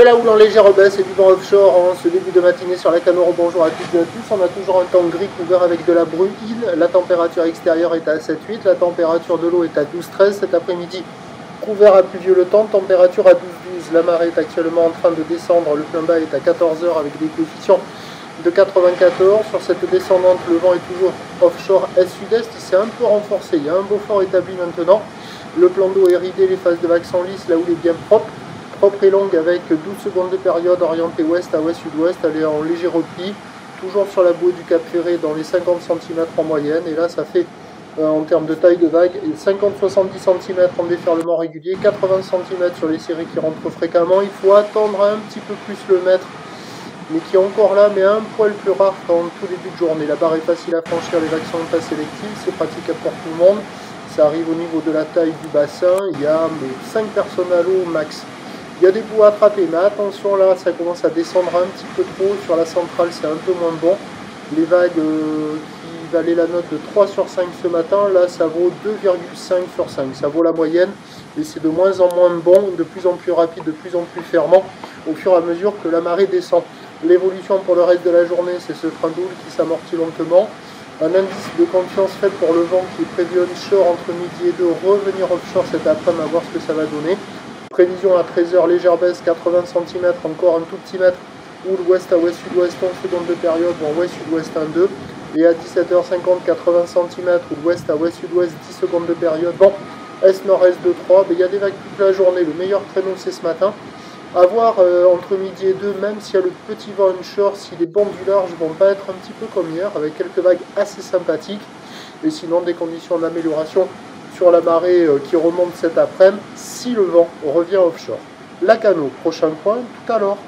De la houle en légère baisse et du vent offshore en ce début de matinée sur la Cano. Bonjour à toutes et à tous. On a toujours un temps gris couvert avec de la bruine. La température extérieure est à 7-8. La température de l'eau est à 12-13. Cet après-midi, couvert à pluvieux le temps. Température à 12-12. La marée est actuellement en train de descendre. Le plein bas est à 14 h avec des coefficients de 94. Sur cette descendante, le vent est toujours offshore est-sud-est. Il s'est un peu renforcé. Il y a un beau fort établi maintenant. Le plan d'eau est ridé. Les phases de vagues sont lisses. La houle est bien propre et longue avec 12 secondes de période orientée ouest à ouest-sud-ouest, elle est en léger repli, toujours sur la bouée du Cap Ferré dans les 50 cm en moyenne, et là ça fait en termes de taille de vague 50-70 cm en déferlement régulier, 80 cm sur les séries qui rentrent fréquemment. Il faut attendre un petit peu plus le mètre, mais qui est encore là, mais un poil plus rare qu'en tout début de journée. La barre est facile à franchir, les vagues sont pas sélectives, c'est pratique pour tout le monde. Ça arrive au niveau de la taille du bassin, il y a 5 personnes à l'eau max. Il y a des bouts à attraper, mais attention là, ça commence à descendre un petit peu trop. Sur la centrale, c'est un peu moins bon. Les vagues qui valaient la note de 3 sur 5 ce matin, là, ça vaut 2,5 sur 5. Ça vaut la moyenne, et c'est de moins en moins bon, de plus en plus rapide, de plus en plus fermant, au fur et à mesure que la marée descend. L'évolution pour le reste de la journée, c'est ce train d'houle qui s'amortit lentement. Un indice de confiance fait pour le vent qui est prévu onshore entre midi et 2, revenir offshore cet après-midi, à voir ce que ça va donner. Prévision à 13 h, légère baisse, 80 cm, encore un tout petit mètre, houle ouest à ouest-sud-ouest, 11 secondes de période, bon ouest-sud-ouest 1-2, et à 17 h 50, 80 cm, houle ouest à ouest-sud-ouest, 10 secondes de période, bon, est-nord-est 2-3, mais il y a des vagues toute la journée, le meilleur créneau c'est ce matin, à voir entre midi et 2, même s'il y a le petit vent onshore, si les bancs du large vont pas être un petit peu comme hier, avec quelques vagues assez sympathiques, et sinon des conditions d'amélioration sur la marée qui remonte cet après-midi, si le vent revient offshore. La Cano, prochain point tout à l'heure.